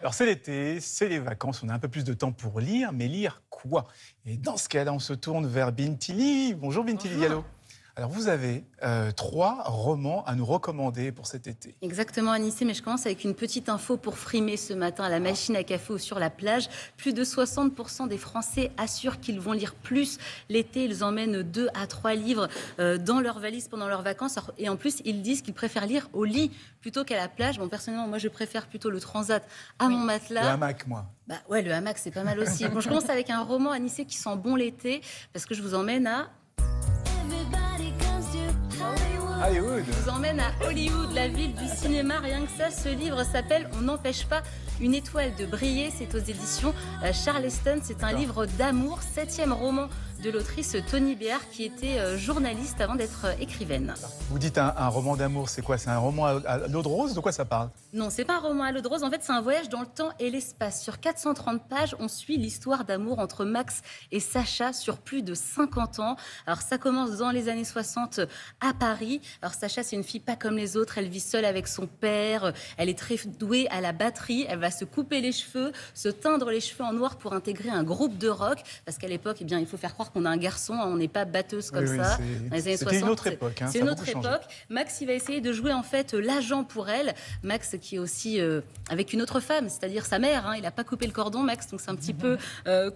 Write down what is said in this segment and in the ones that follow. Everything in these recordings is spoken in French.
Alors c'est l'été, c'est les vacances, on a un peu plus de temps pour lire, mais lire quoi? Et dans ce cas-là, on se tourne vers Bintili. Bonjour Bintili Bonjour. Diallo. Alors vous avez 3 romans à nous recommander pour cet été. Exactement, Anissé, mais je commence avec une petite info pour frimer ce matin à la machine à café ou sur la plage. Plus de 60% des Français assurent qu'ils vont lire plus l'été. Ils emmènent 2 à 3 livres dans leur valise pendant leurs vacances. Et en plus, ils disent qu'ils préfèrent lire au lit plutôt qu'à la plage. Bon, personnellement, moi, je préfère plutôt le transat à mon Le matelas. hamac, moi. Bah ouais, le hamac, c'est pas mal aussi. Bon, je commence avec un roman, Anissé, qui sent bon l'été, parce que je vous emmène à... Hollywood. Je vous emmène à Hollywood, la ville du cinéma. Rien que ça, ce livre s'appelle On n'empêche pas une étoile de briller. C'est aux éditions Charleston. C'est un livre d'amour, 7e roman de l'autrice Tony Béard, qui était journaliste avant d'être écrivaine. Vous dites un roman d'amour, c'est quoi? C'est un roman à l'eau de rose? De quoi ça parle? Non, c'est pas un roman à l'eau de rose. En fait, c'est un voyage dans le temps et l'espace. Sur 430 pages, on suit l'histoire d'amour entre Max et Sacha sur plus de 50 ans. Alors, ça commence dans les années 60 à Paris. Alors, Sacha, c'est une fille pas comme les autres. Elle vit seule avec son père. Elle est très douée à la batterie. Elle va se couper les cheveux, se teindre les cheveux en noir pour intégrer un groupe de rock. Parce qu'à l'époque, eh bien, il faut faire croire qu'on a un garçon. On n'est pas batteuse comme ça. Dans les années 60, c'était une autre époque. c'est une autre époque. Max, il va essayer de jouer en fait l'agent pour elle. Max qui est aussi avec une autre femme, c'est-à-dire sa mère. Il n'a pas coupé le cordon, Max, donc c'est un petit peu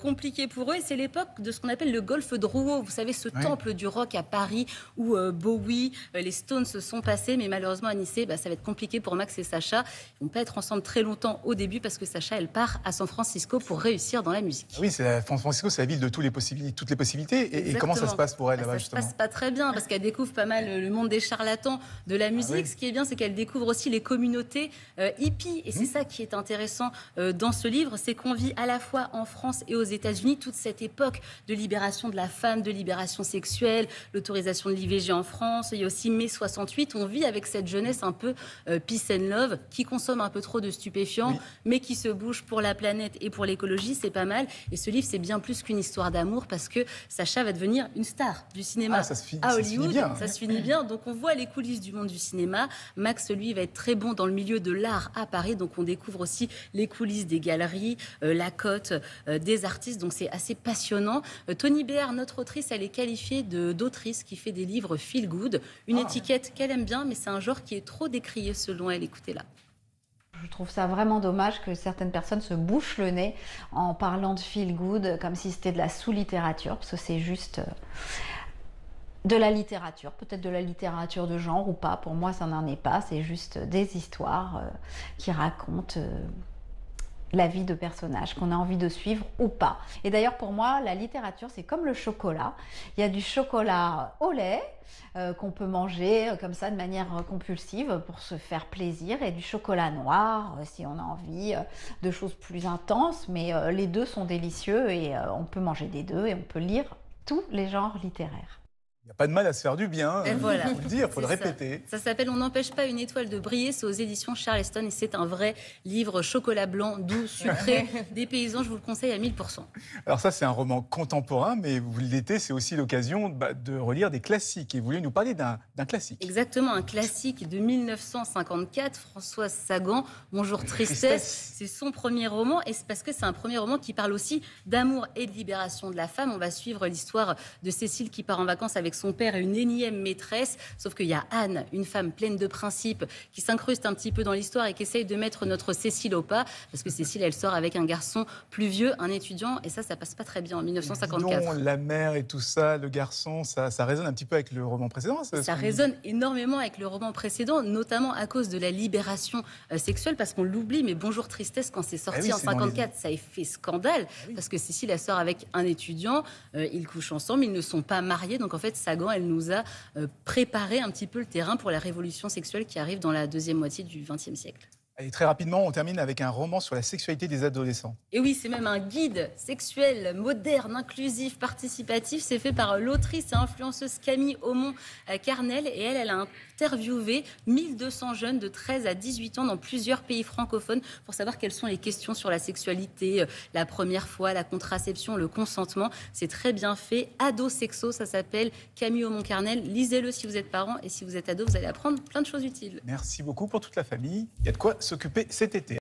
compliqué pour eux. Et c'est l'époque de ce qu'on appelle le golfe de Rouault. Vous savez, ce temple du rock à Paris où Bowie, les Stones se sont passés. Mais malheureusement, à Nice, ça va être compliqué pour Max et Sacha. Ils ne vont pas être ensemble très longtemps au début parce que Sacha, elle part à San Francisco pour réussir dans la musique. Oui, San Francisco, c'est la ville de toutes les possibilités. Et comment ça se passe pour elle là-bas, ça justement? se passe pas très bien parce qu'elle découvre pas mal le monde des charlatans de la musique. oui. Ce qui est bien, c'est qu'elle découvre aussi les communautés hippies. Et c'est ça qui est intéressant dans ce livre, c'est qu'on vit à la fois en France et aux États-Unis toute cette époque de libération de la femme, de libération sexuelle, l'autorisation de l'IVG en France. Il y a aussi mai 68. On vit avec cette jeunesse un peu peace and love qui consomme un peu trop de stupéfiants, mais qui se bouge pour la planète et pour l'écologie. C'est pas mal. Et ce livre, c'est bien plus qu'une histoire d'amour parce que Sacha va devenir une star du cinéma à Hollywood. Ça Se finit bien. Donc on voit les coulisses du monde du cinéma. Max, lui, va être très bon dans le milieu de l'art à Paris. Donc on découvre aussi les coulisses des galeries, la cote des artistes. Donc c'est assez passionnant. Tony Béard, notre autrice, elle est qualifiée d'autrice qui fait des livres feel good. Une étiquette qu'elle aime bien, mais c'est un genre qui est trop décrié selon elle. Écoutez-la. Je trouve ça vraiment dommage que certaines personnes se bouchent le nez en parlant de feel good comme si c'était de la sous-littérature, parce que c'est juste de la littérature, peut-être de la littérature de genre ou pas. Pour moi, ça n'en est pas. C'est juste des histoires qui racontent la vie de personnages qu'on a envie de suivre ou pas. Et d'ailleurs, pour moi, la littérature, c'est comme le chocolat. Il y a du chocolat au lait qu'on peut manger comme ça de manière compulsive pour se faire plaisir, et du chocolat noir si on a envie de choses plus intenses. Mais les deux sont délicieux et on peut manger des deux et on peut lire tous les genres littéraires. Il n'y a pas de mal à se faire du bien. Et voilà. Il faut le dire, il faut le C'est répéter. Ça s'appelle On n'empêche pas une étoile de briller. C'est aux éditions Charleston et c'est un vrai livre chocolat blanc, doux, sucré, des paysans. Je vous le conseille à 1000%. Alors ça, c'est un roman contemporain, mais l'été, c'est aussi l'occasion de relire des classiques. Et vous voulez nous parler d'un classique. Exactement, un classique de 1954, Françoise Sagan, Bonjour Tristesse. C'est son premier roman et c'est parce que c'est un premier roman qui parle aussi d'amour et de libération de la femme. On va suivre l'histoire de Cécile qui part en vacances avec son père et une énième maîtresse. Sauf qu'il y a Anne, une femme pleine de principes, qui s'incruste un petit peu dans l'histoire et qui essaye de mettre notre Cécile au pas. Parce que Cécile, elle sort avec un garçon plus vieux, un étudiant, et ça passe pas très bien en 1954. La mère et tout ça, le garçon, ça résonne un petit peu avec le roman précédent. Ça résonne énormément avec le roman précédent, notamment à cause de la libération sexuelle, parce qu'on l'oublie, mais Bonjour Tristesse, quand c'est sorti en 54, ça a fait scandale, parce que Cécile, elle sort avec un étudiant, ils couchent ensemble, ils ne sont pas mariés, donc en fait, Sagan, elle nous a préparé un petit peu le terrain pour la révolution sexuelle qui arrive dans la deuxième moitié du XXe siècle. Et très rapidement, on termine avec un roman sur la sexualité des adolescents. Et oui, c'est même un guide sexuel, moderne, inclusif, participatif. C'est fait par l'autrice et influenceuse Camille Aumont-Carnel. Et elle a interviewé 1200 jeunes de 13 à 18 ans dans plusieurs pays francophones pour savoir quelles sont les questions sur la sexualité, la première fois, la contraception, le consentement. C'est très bien fait. Ado Sexo, ça s'appelle. Camille Aumont-Carnel. Lisez-le si vous êtes parent et si vous êtes ado, vous allez apprendre plein de choses utiles. Merci beaucoup pour toute la famille. Il y a de quoi s'occuper cet été.